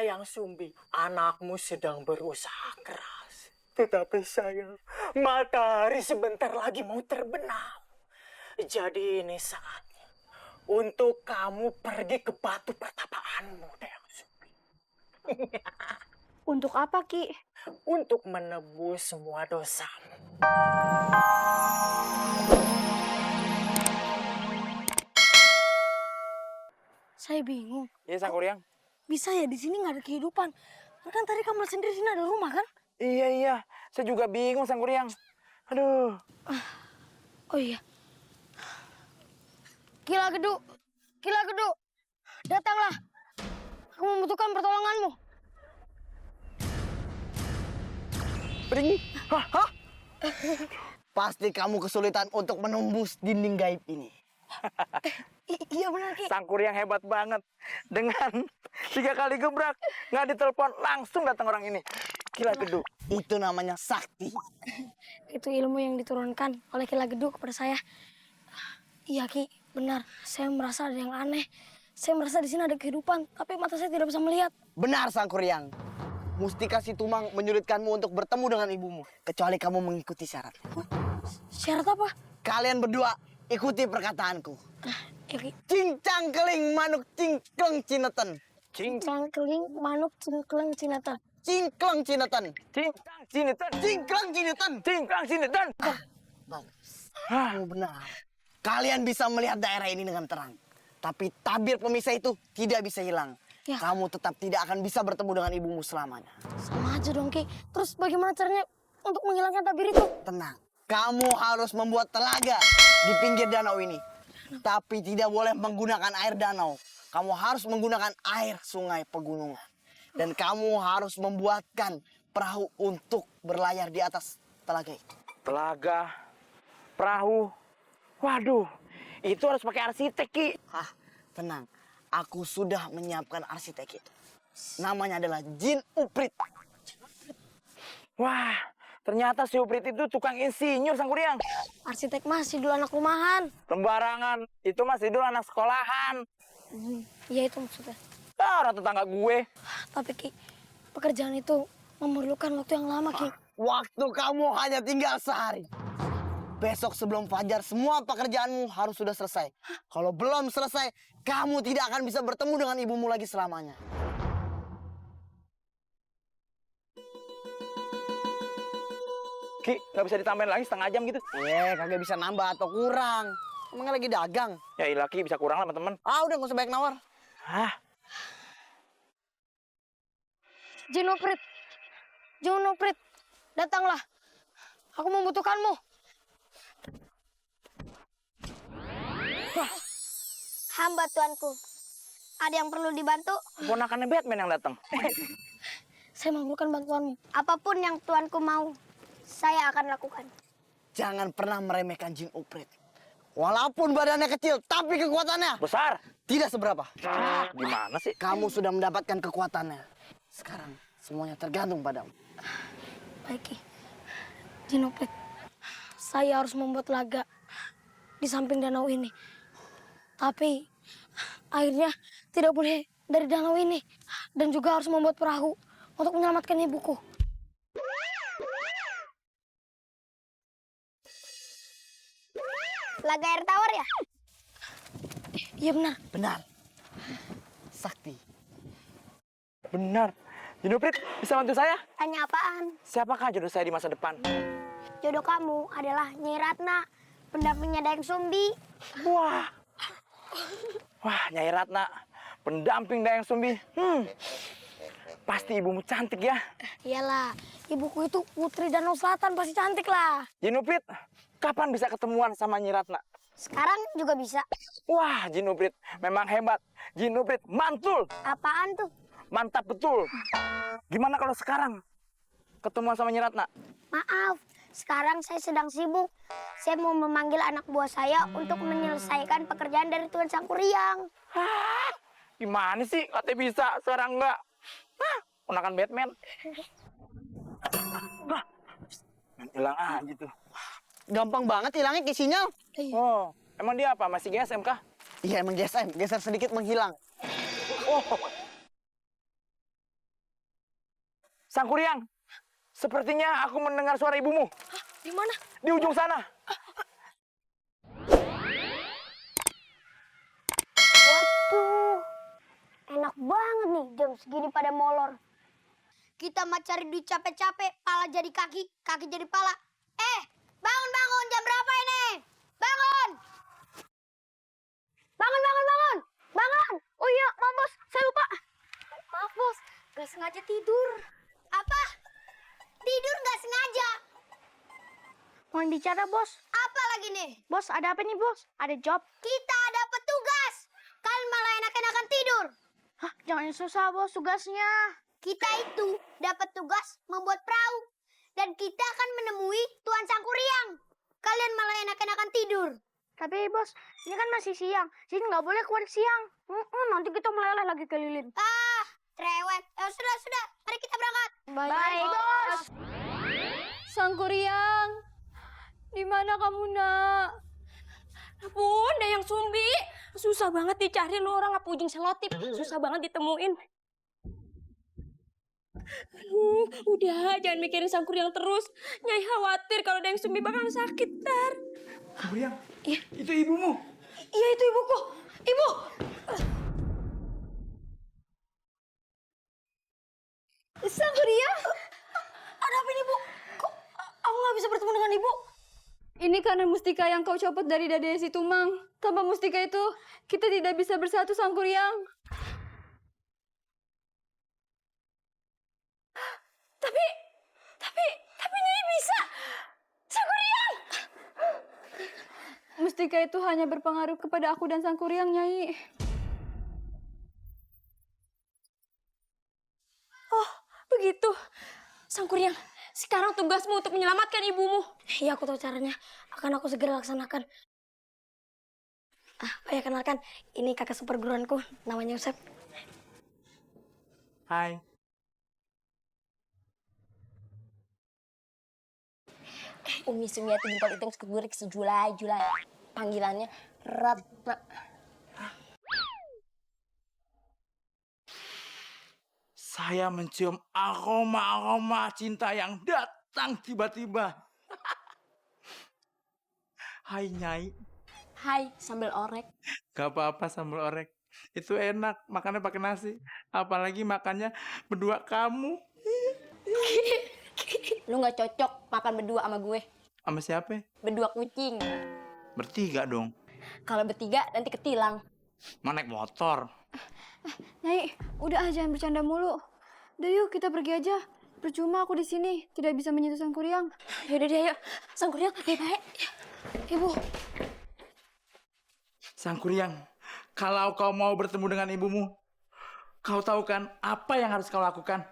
Dayang Sumbi, anakmu sedang berusaha keras. Tetapi sayang, matahari sebentar lagi mau terbenam. Jadi ini saatnya untuk kamu pergi ke batu pertapaanmu, Dayang Sumbi. Untuk apa, Ki? Untuk menebus semua dosamu. Saya bingung. Iya, Sangkuriang. Bisa ya di sini nggak ada kehidupan? Kan tadi kamu sendiri sini ada rumah kan? Iya. Saya juga bingung, Sangkuriang. Aduh. Oh iya. Kila Gedu, datanglah. Aku membutuhkan pertolonganmu. Pergi. Hah? Pasti kamu kesulitan untuk menembus dinding gaib ini. Iya benar, Ki. Sangkuriang hebat banget. Dengan 3 kali gebrak, nggak ditelepon, langsung datang orang ini. Gila Gedu. Itu namanya sakti. Itu ilmu yang diturunkan oleh Kila Gedu kepada saya. Iya, Ki, benar. Saya merasa ada yang aneh. Saya merasa di sini ada kehidupan, tapi mata saya tidak bisa melihat. Benar, Sangkuriang. Mustika Situmang menyulitkanmu untuk bertemu dengan ibumu. Kecuali kamu mengikuti syarat. Syarat apa? Kalian berdua ikuti perkataanku. Ya, Ki. Cincang keling manuk cingkleng cineten. Cincang keling manuk cingkleng cinata. Cingkleng cineten. Cincang cinetan. Cingkleng cineten. Cincang cinetan. Bagus. Kamu benar. Kalian bisa melihat daerah ini dengan terang. Tapi tabir pemisah itu tidak bisa hilang. Ya. Kamu tetap tidak akan bisa bertemu dengan ibumu selamanya. Sama aja dong, Ki. Terus bagaimana caranya untuk menghilangkan tabir itu? Tenang. Kamu harus membuat telaga di pinggir danau ini. Tapi tidak boleh menggunakan air danau. Kamu harus menggunakan air sungai pegunungan. Dan kamu harus membuatkan perahu untuk berlayar di atas telaga itu. Telaga, perahu. Waduh, itu harus pakai arsitek, Ki. Tenang. Aku sudah menyiapkan arsitek itu. Namanya adalah Jin Uprit. Wah, ternyata si Uprit itu tukang insinyur, Sangkuriang. Arsitek masih dulu anak rumahan. Sembarangan, itu masih dulu anak sekolahan. Iya itu maksudnya. Orang tetangga gue. Tapi, Ki, pekerjaan itu memerlukan waktu yang lama, Ki. Waktu kamu hanya tinggal sehari. Besok sebelum fajar semua pekerjaanmu harus sudah selesai. Kalau belum selesai, kamu tidak akan bisa bertemu dengan ibumu lagi selamanya. Ki, nggak bisa ditambahin lagi setengah jam gitu? Kagak bisa nambah atau kurang. Emang lagi dagang. Ya ilah, Ki, bisa kurang lah teman-teman. Udah gak usah banyak nawar. Hah? Junuprit, datanglah. Aku membutuhkanmu. Hamba tuanku. Ada yang perlu dibantu? Ponakannya Batman yang datang. Saya memerlukan bantuanmu. Apapun yang tuanku mau, saya akan lakukan. Jangan pernah meremehkan Jin Uprit. Walaupun badannya kecil, tapi kekuatannya Besar. tidak seberapa. Gimana sih? Kamu sudah mendapatkan kekuatannya. Sekarang semuanya tergantung padamu. Baik, Ki. Junuprit, saya harus membuat laga di samping danau ini. Tapi airnya tidak boleh dari danau ini. Dan juga harus membuat perahu untuk menyelamatkan ibuku. Laga air tawar ya? Iya benar. Benar. Sakti. Benar. Junuprit, bisa bantu saya? Tanya apaan? Siapakah jodoh saya di masa depan? Jodoh kamu adalah Nyai Ratna, pendampingnya Dayang Sumbi. Wah, Nyai Ratna, pendamping Dayang Sumbi. Pasti ibumu cantik ya. Iyalah, ibuku itu putri Danau Selatan, pasti cantik lah. Junuprit, kapan bisa ketemuan sama Nyai Ratna? Sekarang juga bisa. Wah, Junuprit memang hebat. Junuprit mantul, Apaan tuh? mantap betul. Gimana kalau sekarang ketemuan sama Nyai Ratna? Maaf, sekarang saya sedang sibuk. Saya mau memanggil anak buah saya untuk menyelesaikan pekerjaan dari Tuan Sangkuriang. Hah, gimana sih? Katanya bisa, sekarang enggak. Ponakan Batman. Hilang aja tuh. Gampang banget hilangnya kisinya. Oh, emang dia apa? Masih GSM kah? Iya emang geser sedikit menghilang. Oh, Sangkuriang, sepertinya aku mendengar suara ibumu. Hah, di mana? Di ujung sana. Waduh, enak banget nih jam segini pada molor. Kita mah cari duit capek-capek, pala jadi kaki, kaki jadi pala. Bangun, jam berapa ini? Bangun! Bangun! Oh iya, maaf bos, saya lupa. Maaf bos, gak sengaja tidur. Apa? Tidur gak sengaja? Mohon bicara bos. Apa lagi nih? Bos, ada apa nih bos? Ada job. Kita ada petugas. Kalian malah enak-enakan tidur. Hah, jangan susah bos tugasnya. Kita itu dapat tugas membuat perahu. Dan kita akan menemui Tuan Sangkuriang. Kalian malah enak-enakan tidur. Tapi bos, ini kan masih siang. Jadi nggak boleh keluar siang. Nanti kita meleleh lagi ke lilin. Ah, cerewet. Sudah. Mari kita berangkat. Baik bos. Sangkuriang, di mana kamu nak? Bunda yang Sumbi, susah banget dicari lu orang apa ujung selotip, susah banget ditemuin. Udah, jangan mikirin Sangkuriang terus. Nyai khawatir kalau ada yang Sumbi bakalan sakit, Tar. Sangkuriang, Iya. itu ibumu. Iya, itu ibuku. Ibu! Sangkuriang? Ada apa ini, Bu? Kok aku nggak bisa bertemu dengan ibu? Ini karena mustika yang kau copot dari dada si Tumang. Tanpa mustika itu, kita tidak bisa bersatu, Sangkuriang. Tapi Nyai bisa. Sangkuriang! Mustika itu hanya berpengaruh kepada aku dan Sangkuriang, Nyai. Oh, begitu. Sangkuriang, sekarang tugasmu untuk menyelamatkan ibumu. Iya, aku tahu caranya. Akan aku segera laksanakan. Ayah kenalkan, ini kakak seperguruanku, namanya Yosep. Hai. Umi Sumiati Bintang Hitung Sekugurik Sejulai panggilannya Ratna. Saya mencium aroma cinta yang datang tiba-tiba. Hai Nyai. Hai, sambal orek. Gak apa-apa sambal orek. Itu enak, makannya pakai nasi. Apalagi makannya berdua kamu. Lu nggak cocok makan berdua sama gue. Sama siapa? Berdua kucing. Bertiga dong. Kalau bertiga nanti ketilang. Mau naik motor. Nyai, udah ah, jangan bercanda mulu. Udah yuk, kita pergi aja. Percuma aku di sini, tidak bisa menyentuh Sangkuriang. Yaudah deh, ayo. Sangkuriang, baik-baik. Ibu. Sangkuriang, kalau kau mau bertemu dengan ibumu, kau tahu kan apa yang harus kau lakukan?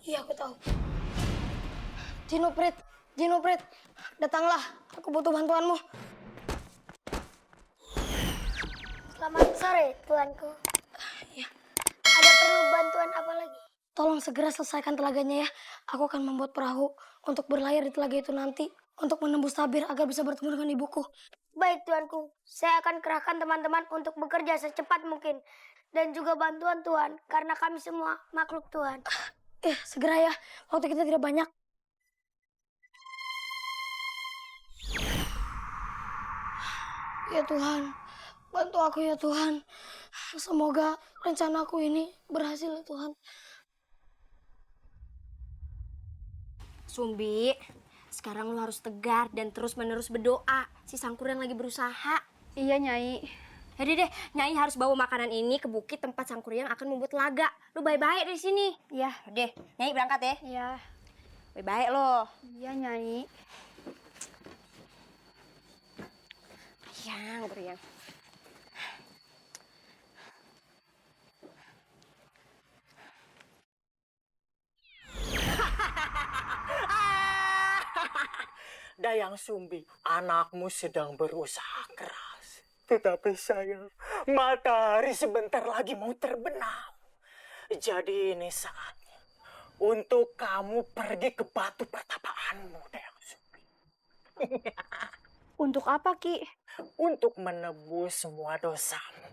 Iya, aku tahu. Jinuprit, datanglah. Aku butuh bantuanmu. Selamat sore, tuanku. Ya. Ada perlu bantuan apa lagi? Tolong segera selesaikan telaganya ya. Aku akan membuat perahu untuk berlayar di telaga itu nanti. Untuk menembus tabir agar bisa bertemu dengan ibuku. Baik, tuanku. Saya akan kerahkan teman-teman untuk bekerja secepat mungkin. Dan juga bantuan Tuan, karena kami semua makhluk Tuhan. Segera ya. Waktu kita tidak banyak. Ya Tuhan, bantu aku ya Tuhan. Semoga rencanaku ini berhasil ya Tuhan. Sumbi, sekarang lu harus tegar dan terus-menerus berdoa. Si Sangkuriang lagi berusaha. Iya, Nyai. Jadi deh, Nyai harus bawa makanan ini ke bukit tempat Sangkuriang akan membuat laga. Lu baik-baik dari sini. Iya. Deh, Nyai berangkat ya. Iya. Baik-baik loh. Iya, Nyai. Sangkuriang. Dayang Sumbi, anakmu sedang berusaha keras. Tetapi sayang, matahari sebentar lagi mau terbenam. Jadi ini saatnya untuk kamu pergi ke batu pertapaanmu, Dayang Sumbi. Untuk apa, Ki? Untuk menebus semua dosamu.